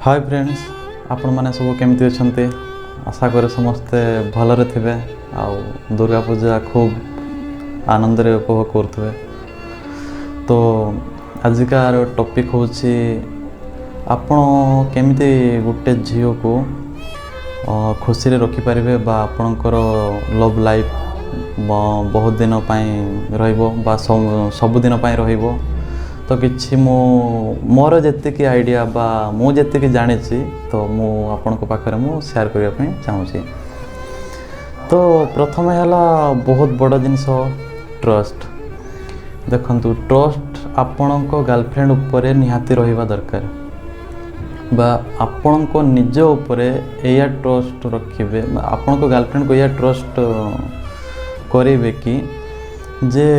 Hi friends, आपण मैंने सब केमती अच्छा आशा करे समस्ते भलरे थे आउ दुर्गा पूजा खूब आनंद रे उपभोग करुवे। तो आजिकार टॉपिक हूँ आपण केमती गोटे झील को खुशी रे रखिपारे बा आपणकर लव लाइफ बहुत दिन रहिबो सबुदिन रहिबो। तो किछि मोर जेतिकी आइडिया बा मु जेतिकी जानी तो मु आपण को पाखरे मु शेयर करिया पे चाहूची। तो प्रथम हैला बहुत बड़ जिनस ट्रस्ट। देखंतु ट्रस्ट आपण को गर्लफ्रेंड उपरे निहाती रहिबा दरकार बा आपण को निज उपरे एया ट्रस्ट रखिबे। आपण को गर्लफ्रेंड को एया ट्रस्ट करिवे कि जे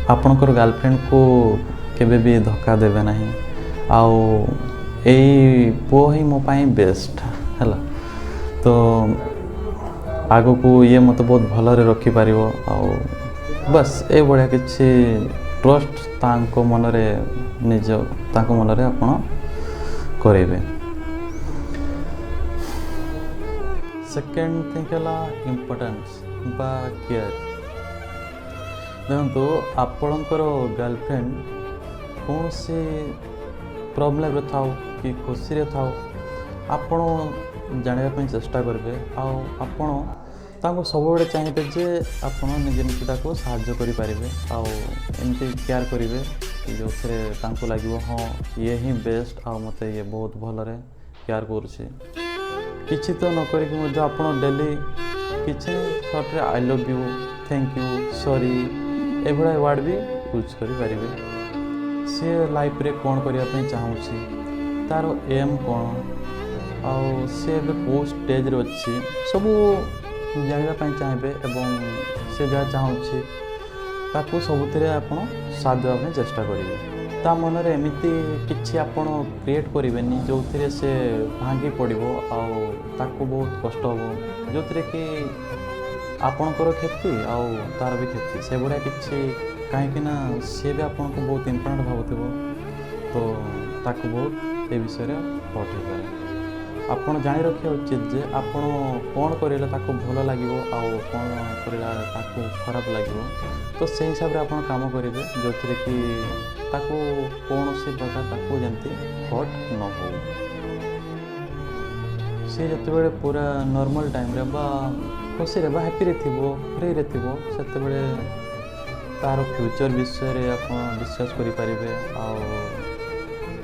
आपणकर गर्लफ्रेंड को केबे भी धोखा देवे नहीं आउ एई पुओ ही मो पाई बेस्ट हैला। तो आगो को ये मत बहुत भलरे रखी पारिबो आउ बस ए बढिया किछि ट्रस्ट तांको मनरे निज तांको मनरे आपण करेबे। सेकेंड थिंग हैला इम्पोर्टेंस बा केयर। देखो आपणकर गर्लफ्रेंड कौन से प्रॉब्लम थाओ कि खुशी रे थाओ आपण जानिबा चेष्टा करेंगे आपड़ सब चाहिए जे आपण निजे निजे ताको साहाय्य करि पारिबे आउ एमती केयर करेंगे जो थे लगे हाँ ये ही बेस्ट आ मते ये बहुत भलरे केयर करुचे। किछि तो न करिक आपण डेली किछि short I love you thank you sorry एभड़ा वर्ड भी यूज करें। सी लाइफ रे कौन करने चाहूँगी तार एम कौन आउ सी कौ स्टेज रे अच्छी सब जानवाई चाहिए एवं से जहाँ चाहूँगी ताकू सबुथिरे आपण साथ देवाई चेष्टा करेंगे। ता मनरे एमती किछि आपण क्रिएट करेंगे जो थे से भांगी पड़ो आउ ताकू बहुत कष्ट हम जो थे कि आपणकर क्षति आउ तार भी क्षति से भाया कि कहीं सी भी आपन को बहुत इम्पोर्टेंट भावुव तो ताकू बहुत ए विषय हट हो पाए। आपड़ जानी रखा उचित जे आपण कौन करे ताकू भल लगे आउ कौन करा ताकू खराब लगे तो से हिसाब से आप काम करेंगे जो थे कि ताकू कौन सी प्रकार ताकू जमती हट न हो। सी जो पूरा नॉर्मल टाइम रे बा खुशी रे हैप्पी रे थिबो फ्री रे थिबो सेते बेले तार फ्यूचर विषय रे आपण डिस्कस करि परिबे आउ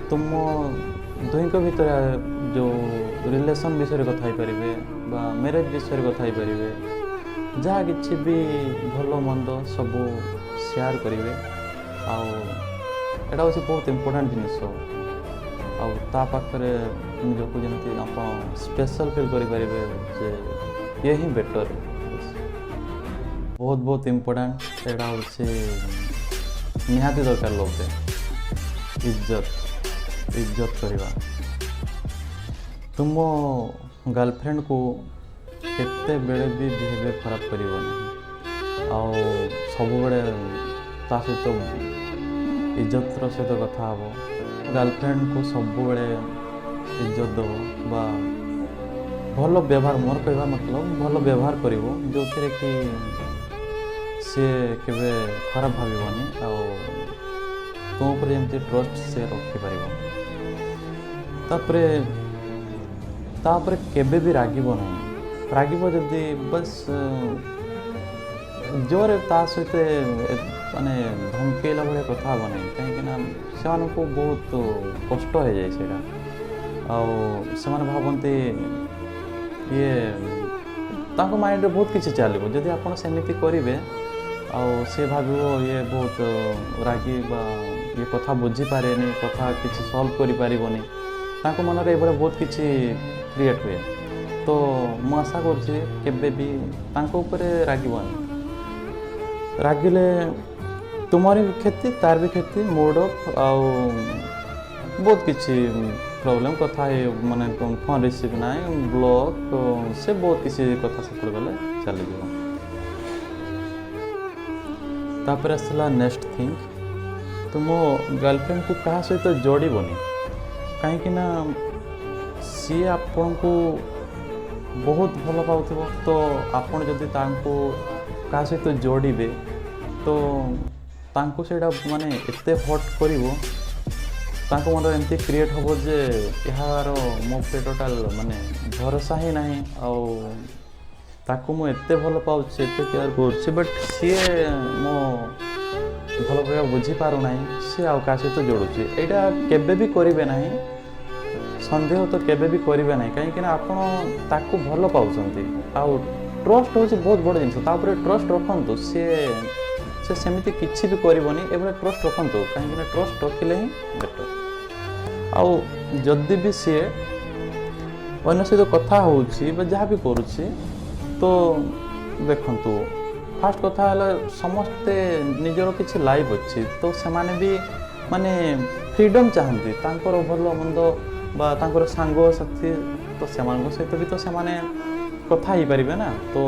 तुम दुहिंक भितर जो रिलेशन विषय रे कथा परिबे बा मैरिज विषय रे कथा परिबे जहाँ किछि भी भलो मंद सब शेयर करिवे आउ एटा होछि बहुत इम्पोर्टेंट जिनिस आउ ता पाखरे निजको जमती आपण स्पेशल फील करि परिबे जे ये ही बेटर बहुत बहुत इम्पोर्टेंट एटा होछि निहाती दरकार लोग इज्जत करवा। तुम गर्लफ्रेंड को केते बेले भी बिहेवियर खराब करिवनी आउ सब बेले ता सहित इज्जतर सहित कथा हबो। गर्लफ्रेंड को सब बेले इज्जत दबो बा भल व्यवहार मोर कहवा मतलब भल व्यवहार करिवो जो थे कि सी केबे खराब भाविबनी आउ तुम पर जमती ट्रस्ट से रखिपार तापरे केबे भी रागिबो नहीं रागिबो जदि बस जोरे ता सहित माने धमकेला भाया कथा हम नहीं कहीं से बहुत कष्ट हो जाए सेटा आउ से भावती ये ताको माइंड रे बहुत किसी चलो जदि आपन सेमिति करिवे आउ से भाविबो ये बहुत रागी बा ये कथा बुझी पारेनी कथा किसी सॉल्व करि पारिबोनी ताको मन रे एबरे बहुत किसी क्रिएट हुए। तो मु आशा करछि केबे भी ताको ऊपर रागिबोनी रागिले तुम्हारी भी क्षति तार भी क्षति मूड ऑफ आउ बहुत किसी प्रॉब्लम कथा है माने फोन रिसीव ना ब्लॉक से बहुत किसी कथा से गले चली तापर आसला नेक्स्ट थिंग तुम गर्लफ्रेंड को क्या सहित जोड़बनी कहीं सी आपण को बहुत भल पाउथिबो तो आपण जदि तांको का सहित जोड़े तो तांको सेटा माने एते हट करिवो तांको मन एमती क्रिएट हम जे यार मो पे टोटाल माने भरोसा ही नहीं ताकू मु एते भल पाउछि एते केयर करछि बट सी मो भल भाव बुझी पारु नहीं सी आ का सहित जोड़ुछि एटा केबे भी करिवे नहीं संदेह तो केबे भी करिवे नहीं कहीं आपण ताकू भल पाउछंती आ ट्रस्ट होछि बहुत बड़ जिंस तापर ट्रस्ट रखंतु से सेमिति किछि भी करबनी एबे ट्रस्ट रखंतु कहीं ट्रस्ट रखिले ही बेटर आउ जदि भी सी अन्य सहित कथा होछि बा जहाँ भी करुछि तो देखंतु फास्ट कथा है समस्ते निजर किछि लाइफ अच्छी तो सेमाने भी माने फ्रीडम चाहती तांकर भल मंद बा तांकर सांग साथी तो सेमान सहित भी तो सेमाने कथा ही पारिबे ना तो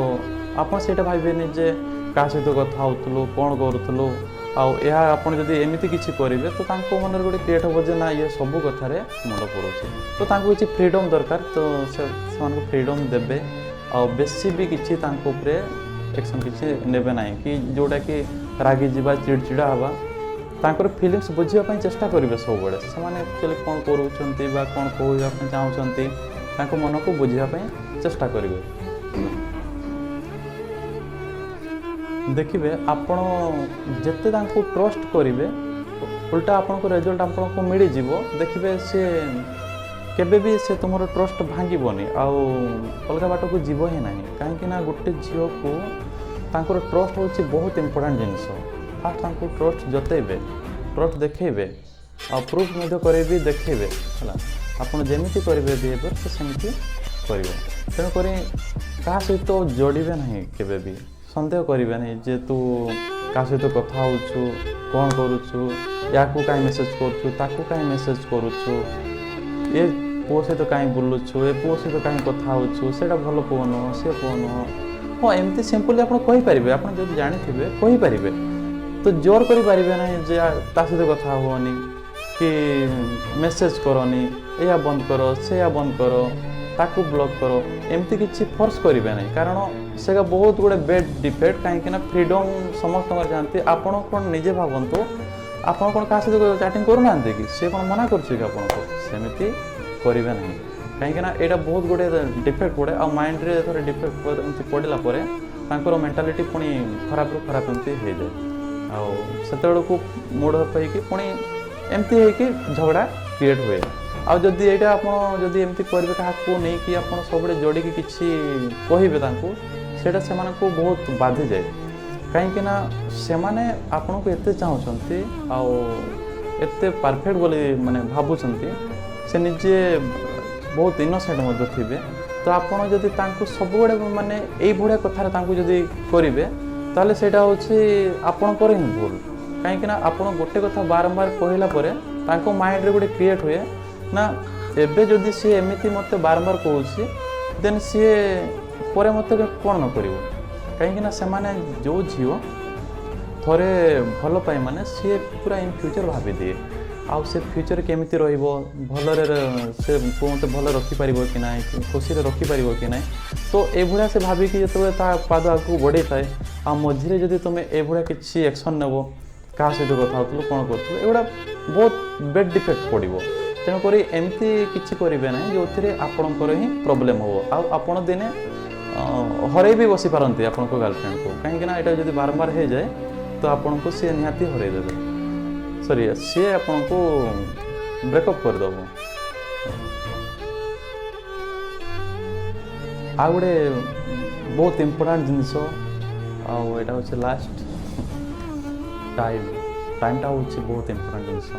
आपण सेटा भाबिबेनि जे का सहित कथा होतलु कोन करथलु आपण जदि एमती किसी करेंगे तो मन गोटे क्रिएट हम जे ना ये सब कथार मुंड पड़ोसी तो किसी फ्रीडम दरकार तो से फ्रीडम देवे आ बेसी भी किसी एक्शन किसी नेबे ना कि जोटा कि रागी जा चिड़चिड़ा हवा तांकर फीलिंग्स बुझापी चेष्टा करेंगे सब बड़े से एक्चुअली कौन करूँ कौन कहवाई चाहते मन को बुझापी चेष्टा करेंगे देखिए आपण जिते ट्रस्ट करेंगे उल्टा आपण को रिजल्ट आपको मिल जाव देखिए सी केबे भी से तुम ट्रस्ट भांगनी अलग बाट को जीव ही ना कहीं गोटे झील को तांकर ट्रस्ट हूँ बहुत इंपोर्टेंट जिनस फास्ट ट्रस्ट जतैबे ट्रस्ट देखेबे आ प्रूफ करेबी देखेबे है आप जमी करेंगे बिहेवियर से सेमती करेंगे तेणुक क्या सहित जोड़े ना केबे भी सन्देह करेंगे नहीं जे तू का सहित कथा होचु कौन करुचु या कहीं मेसेज करुचु ताकू कहीं मेसेज करुचु ये पुओ सहित कहीं बुलुचु ए पुओ सहित कहीं कथा होचु सेटा भल पुओ नुह सी पुओ नुह हाँ एमती सिंपली आप कहींपारे आप जब जानी कहींपारे तो जोर करें ना जे ता सहित कथा हुअनी कि मेसेज करनी या बंद कर से बंद कर ताकू ब्लॉक करो एमती किसी फोर्स करेंगे नहीं कारण से बहुत गुड़े बेड डिफेक्ट कहीं फ्रीडम समस्त चाहती आपड़ कौन निजे भावतु आप कौन क्या सहित चैटिंग करूना कि सी कौन मना करमती करेंगे ना कहीं यहाँ बहुत गुड़े डिफेक्ट पड़े आ माइंड रे थोड़े डिफेक्ट पड़ापर मेंटालिटी पुणी खराब रू खराब एमती हो जाए आते मूड अफ पुणी एमती हो झगड़ा क्रिएट हुए आ जदि यहाँ आप जदि एमती करेंगे क्या नहीं कि आप सब जोड़ी किसी कहे सेटा से बहुत बाधि जाए कहीं से आपन को एते चाहते आते परफेक्ट बोली माने भावुंट से निजे बहुत इनोसेंट थे तो आपड़ जदि सब गुड़े माने यही भाया कथार जदि करेंगे ताले सेटा होछि आपणकर ही भूल कहीं आप गोटे कथा बारंबार कहला माइंड रे गोटे क्रिएट हुए ना एबे जदि सी एमती मत बारंबार कहूँ देन सी पर मत कौन न कर कहीं से जो झील थोड़े भल पाए माने सी पूरा इन फ्यूचर भाभी दिए आउ से फ्यूचर केमिति रहिबो भलरे से मत भल रखिपार कि ना खुशी रखिपार कि ना तो ये से भाविकी जो पाद आगे बढ़े थाए आ मझे जदि तुम ये किसी एक्शन नेब क्या सहित कथा हो कौन कर एगुड़ा बहुत बेड डिफेक्ट पड़ो तेणुक एमती किसी करेंगे ना जो आपणकर ही प्रोब्लेम हम आप दिने हरई भी बसी पारती आप गर्लफ्रेंड को कहीं यहाँ जब बारंबार हो जाए तो आपन को सी निहाती हरईदेवे सॉरी सी आपन को ब्रेकअप करदेव आ गोटे बहुत इम्पोर्टाट जिनस आटा हूँ लास्ट टाइमटा हूँ बहुत इम्पोर्टाट जिनस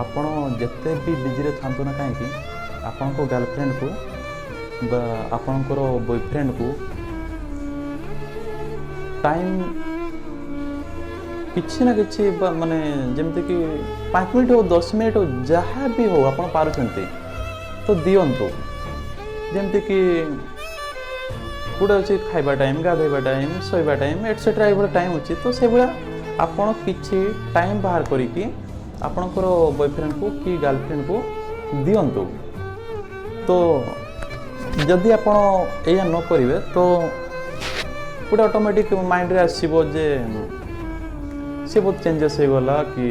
आपड़ जिते भी बिजी था ना कहीं आपण को गर्लफ्रेंड को आपणकर बॉयफ्रेंड को टाइम किसी ना कि माने जमती कि 5 मिनट हो 10 मिनट हो जहाँ भी हो आप पार्टी तो दिंतु जमती कि गोटे अच्छे खाइबा टाइम गाधेबा टाइम शोवा टाइम एटसेट्रा ये टाइम अच्छी तो से भाया आपड़ कि टाइम बाहर करके आपणकर बॉयफ्रेंड को कि गर्लफ्रेंड को दियंतु। तो जदि आपण एया न करिवे तो गोटे ऑटोमेटिक माइंड रे आसीबो जे से बहुत चेंजेस हो गला कि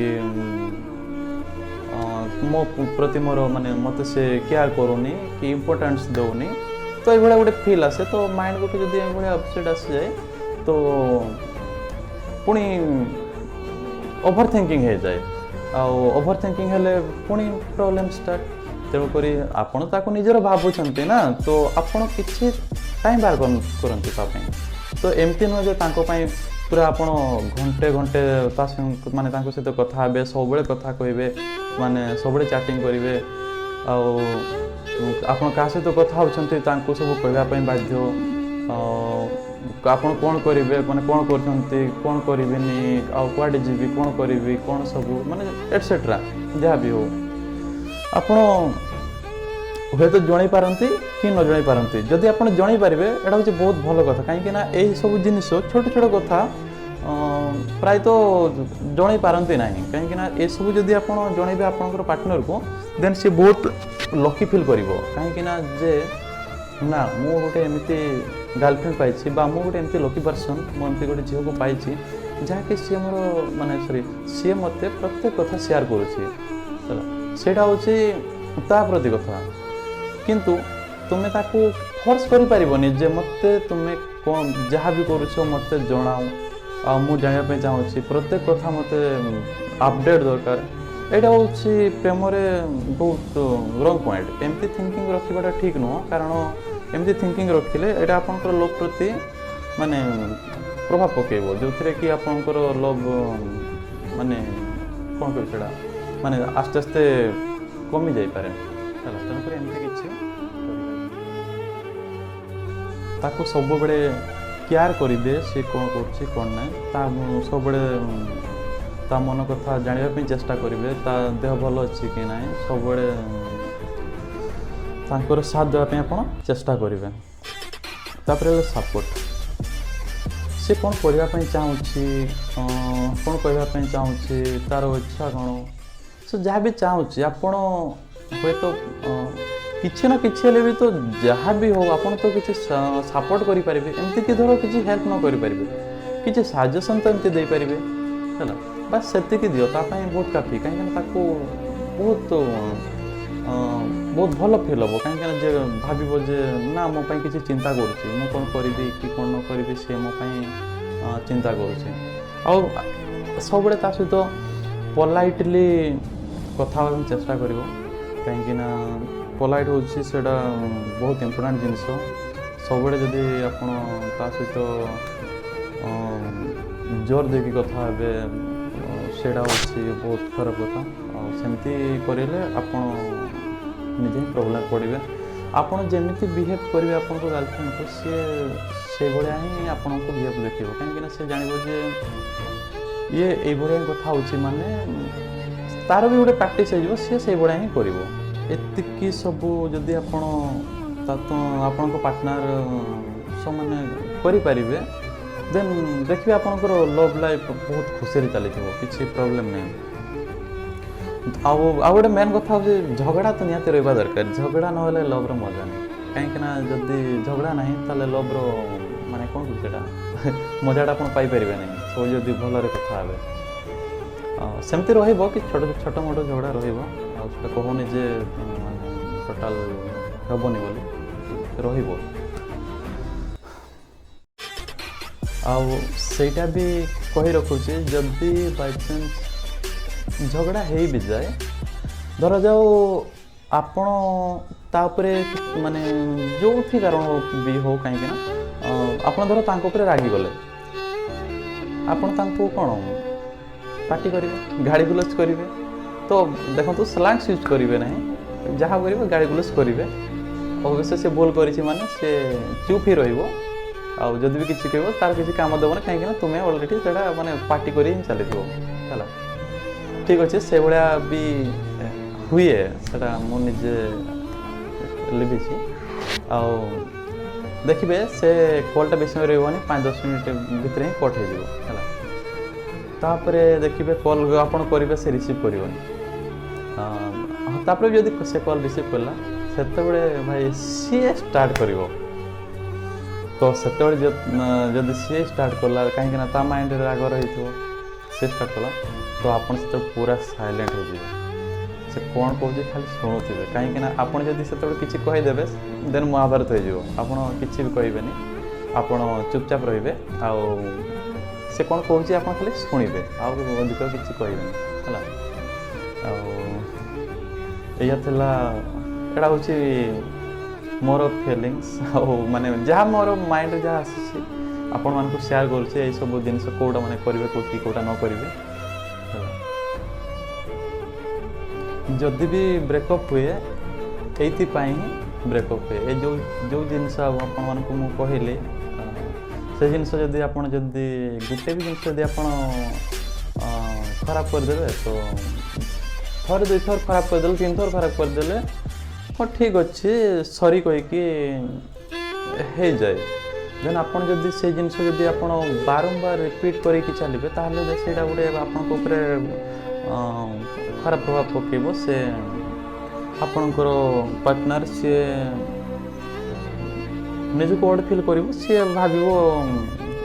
मो प्रति मोर माने मते से केयर करूनी कि इम्पोर्टेंस दउनी। तो ये गोटे फील आसे तो माइंड गोटे जदि ये अपसेट आसी जाए तो पुणी ओभर थिंकिंग हो जाए। ओभर थिंकिंग हेले पुणी प्रॉब्लम स्टार्ट। तेणुक आपड़ ताको निजर भावुंट ना तो आपड़ किसी टाइम बाहर करते तो एमती नुह जो पूरा आप घंटे घंटे माने सहित कथा हे सब कथा कहे माने सब चैटिंग करेंगे आप सहित कथा होती सब कहवाई बाध्य आपड़ कौन करेंगे माने कौन कौन करें कड़े जी कौन करी कौन सब माने एटसेट्रा जहाँ भी हो आपण हे तो जन पारती कि न जन पारती। जदि आप जन पारे एटा हूँ बहुत भल कथा कहीं यही सब जिन छोट छोट कथा प्राय तो जन पारती ना कहीं ये सब जदि आप जनइबे आपंकर पार्टनर को देन सी बहुत लकी फिल कर कहीं जे ना मु गोटे एमती गर्लफ्रेंड पाई मु गोटे एमती लकी पर्सन मुझे गोटे झील को पाई जहाँकि सी मोर माने सॉरी सी मत प्रत्येक कथा शेयर करा हूँ ता प्रति कथा किंतु तुम्हें ताकू फोर्स करि परिबनी जे मते तुम्हें कौन जहाँ भी करुछ मते जनाओ आ मु जानिया चाहूँगी प्रत्येक कथा मते अपडेट दरकार। एटा हूँ प्रेम बहुत रंग पॉइंट। एमती थिंकिंग रखा ठीक नुह कारण एमती थिंकिंग रखिले एटा आपनकर लव प्रति माने प्रभाव पकेबो जो थे कि आपनकर लव माने कौन कह माने आस्ते आस्ते कमी जाई पारे। तेणुक एमती किसी ताको सब बड़े केयर करेंगे सी कौन कर कौन ना सब ता मन कथा जानापी चेष्टा करेंगे ता देह भल अच्छी कि ना सब तांकर साथ देवाई आप चेष्टा करेंगे। तापर सपोर्ट सी कौन करने चाहूँगी कौन कहवाई चाहूँगी तार इच्छा कौन सो जहाँ भी चाहूँगी आपण हे तो किसी ना किसी भी तो जहाँ भी हो आप तो किसी सपोर्ट करें एमती कि धर किसी हेल्प न करें किसी सजेसन तो एमती दे पारे है बस से दियो तापाई बहुत काफी कहीं बहुत बहुत भल फिल हम कहीं जे भाव जे ना मो किसी चिंता करुँची मु कौन करी कि कौन न करी सी मो चिंता करुँची सब सहित पोलाइटली कथा चेष्टा कर कहीं पोलाइट हूँ बहुत इम्पोर्टाट जिनस सब जदि आप सहित जोर देकी कथा हे सेटा हूँ बहुत खराब कथा सेमती करें आप निजे ही प्रोब्लेम पड़े आपड़ जमी बिहेव करेंगे आप गर्लफ्रेंड को सी भाया ही आपको बिहेव देख कहीं से जान ये भाया कथा हूँ माने तार भी गोटे प्राक्ट सी भाया ही कर एतिकी सबू जदि आपण पार्टनर सब माने करें देन देखिए आपंकर लव लाइफ बहुत खुशी चली किसी प्रोब्लेम नहीं। आउ गोटे मेन कथा हूँ झगड़ा तो निहाती रहा दरकार झगड़ा ना लव्र मजा नहीं कहीं जदि झगड़ा ना ताले लव्र माने कौन कह मजाटा आप पाइपर नहीं सब जदि भलरे कथा हे सेमती रही कि छोट मोट झगड़ा रहा कहूनी जे टोटाल हेबनी बोली रहीटा भी कही रखुचे जदि बाई चांस झगड़ा हो भी जाए धर जाओ आपण तापरे माने जो थी कारण भी हो कहीं आप धर तांको रागी गले आपण तांको कौन पार्टी करेंगे गाड़ी गुलज करेंगे तो देखो तो स्लैंग्स यूज करेंगे ना जहाँ करेंगे गाड़ी गुलज करेंगे अवश्य से बोल करी माने से चुप ही रही जदि भी किसी कह तार किसी काम देव ना कहीं तुम्हें अलरेडी से माने पार्टी कर चली है ठीक अच्छे से भाया भी हुए से मुझे लिखी देखिए से कॉलटा बेस रही 5-10 मिनट भितर ही कट हो तापर देखिए कॉल आपड़ करेंगे से रिसीव कर तापर जदि से कॉल रिसीव कला सेतेबेले भाई सी स्टार्ट करिवो तो सेतेबेले जदि सी स्टार्ट कला कहीं ना ता माइंड रे राग रही सी स्टार्ट कला तो आपन से पूरा साइलेंट हो जाए से कौन कौन खाली शुणुवे कहीं आपड़ जब से किसी कहीदेवे देन महाभारत हो आपड़ किसी भी कहे आपड़ चुपचाप रे आउ से कौन कौन आप खाली शुणे अधिक किसी कहे है हूँ मोर फिलिंग्स माने जहाँ मोर माइंड जहाँ आसी आपण मानक शेयर करुचे सब जिनस कौटा मैंने करेंगे कौटा न करेंगे जदि भी ब्रेकअप हुए ये ब्रेकअप हुए ये जो जिनस आपको कहले से जिनस जदि आप गोटे भी जिनस जदि आप खराब करदे तो थर दुई थर खराब करदे 3 थर खराब करदे हाँ ठीक अच्छे सरी कहीकि हो जाए देन आप से जिनस जदि आप बारंबार रिपीट करके चलिए ताहले से गोटे आप खराब प्रभाव पकेब से आपणकर पार्टनर सी निजक ओड फिल कर सी भाव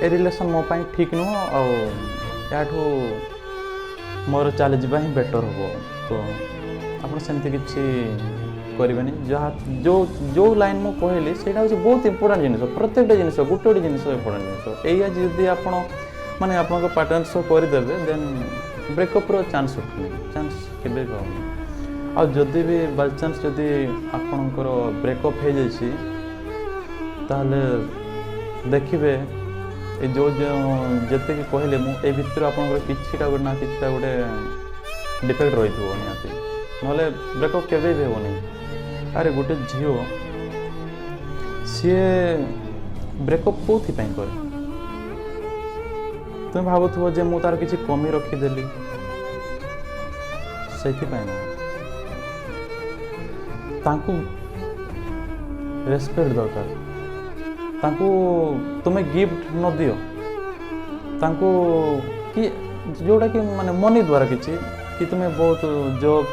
ए रिलेसन मो ठीक नुह आठू मोर चली जावा ही बेटर हम तो आप सेमती किसी करें जहाँ जो जो लाइन मु कहली से बहुत इंपोर्टेंट जिन प्रत्येक जिन गोटे गोटे जिन इंपोर्टेंट जिन यदि आप माने आप पार्टनर सह करदे देन ब्रेकअप रो चांस उठनी चांस केबे भी आ जदि भी बाय चांस जदि आपणकर ब्रेकअप हो जाइए ताहले देखिए ये जो जिते कि कहले मुझे भितर आपंकर किछिटा ना किछिटा गोटे डिफेक्ट रही थो निहाती ना ब्रेकअप केबे भी होनी अरे गोटे झील सी ब्रेकअप कौथि करे तुम भावुव जे मु तार किसी कमी रखीदेली से रेस्पेक्ट दरकार तुम्हें गिफ्ट न दियो कि जोड़ा कि माने मनी द्वारा कि तुम्हें बहुत जॉब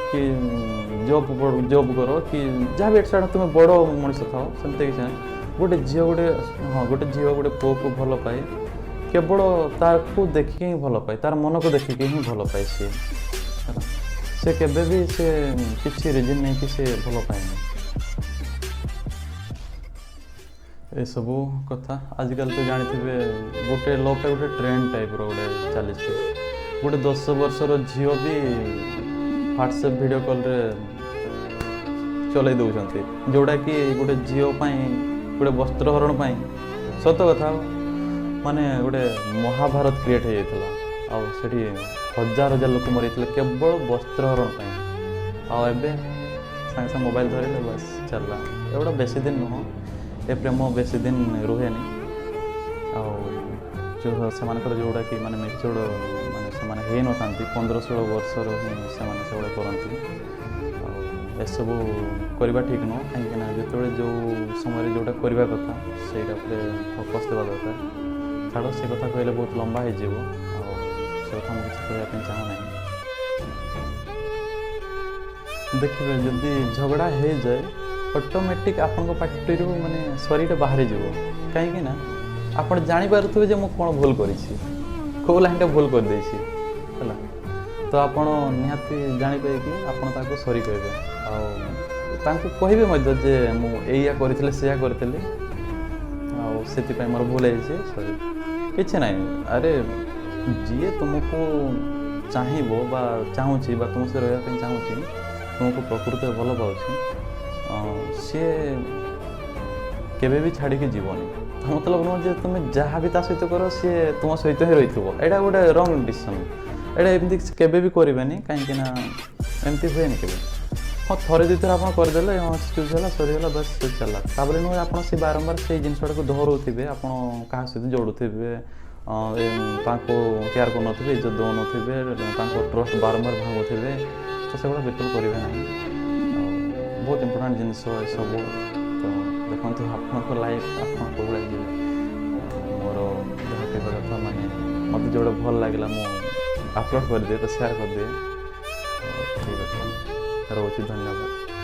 करो कि जहाँ भी एट तुम्हें बड़ मनीष थाओ सेमती किसी गोटे झील गोटे हाँ गोटे झील गोटे पुओ को भल पाए केवल तार देखिए ही भल पाए तार मन को देखिए ही भल पाए से केबे भी से किसी रिजन नहीं कि से भल पाए ये सब कथा आजिकल तो जानते गोटे लव का गोटे ट्रेंड टाइप रोटे चली गोटे 10 वर्षर झील भी व्हाट्सएप वीडियो कॉल रे चल दौरान जोड़ा कि गोटे झील गोटे वस्त्रहरण सत कथा माने गोटे महाभारत क्रिएट हो जाता आठी हजार हजार लोक मरी केवल वस्त्रहरण आबे सागे सागे मोबाइल धरले बस चलला एगुड़ा बेसी दिन नुह ए प्रेम बेसी दिन रुहे जो से जोड़ा कि माने मेच्योर माने से हो न था 15-16 वर्षर ही से करती एसबू करवा ठीक नुह कहीं जो जो समय जोटा करवा कथा से फोकस देवा दरकार छाड़ से कथा कहले बहुत लंबा हो से कथा मुझे कहना चाहूना देखिए जदि झगड़ा हो जाए ऑटोमेटिक आपण पार्टी माने शरीर बाहर जीव कहीं आप जापारे जे मुझे कौन भूल करी कौ लाइन भूल कर देसी है तो आप निहाती जापारे कि आपको सरी कहे कहे जे मुझे करी से करी मोर भूल है सरी किसी ना अरे जी तुमको चाहबो चाहूँगी तुम से रहा चाहूँगी तुमको प्रकृति भल पाँच सी केबे भी छाड़ी जीवनी मतलब नुह जे तुम जहाँ भी सहित कर सी तुम सहित ही रही थो यहाँ गोटे रंग डिसीजन यहाँ एमती केबे भी करें कहीं एमती हुए के हाँ थे दुई थर आप करदे हाँ चूज है सरीगला बस चला तापर नुह आप बारंबार से जिनसा धरुवे आप क्या सहित जोड़ुवे केयर कर इज्जत दौन ट्रस्ट बारंबार भांगुवे तो से बिल्कुल करेंगे ना बहुत इंपोर्टेंट जिन सब तो देखो आप लाइफ आप मोर जहाँ कहवा कथा माने मत जोड़ा भल लगे मुझे अपलोड कर दिए तो शेयर कर दिए ठीक है। ରହୁଛି। ଧନ୍ୟବାଦ।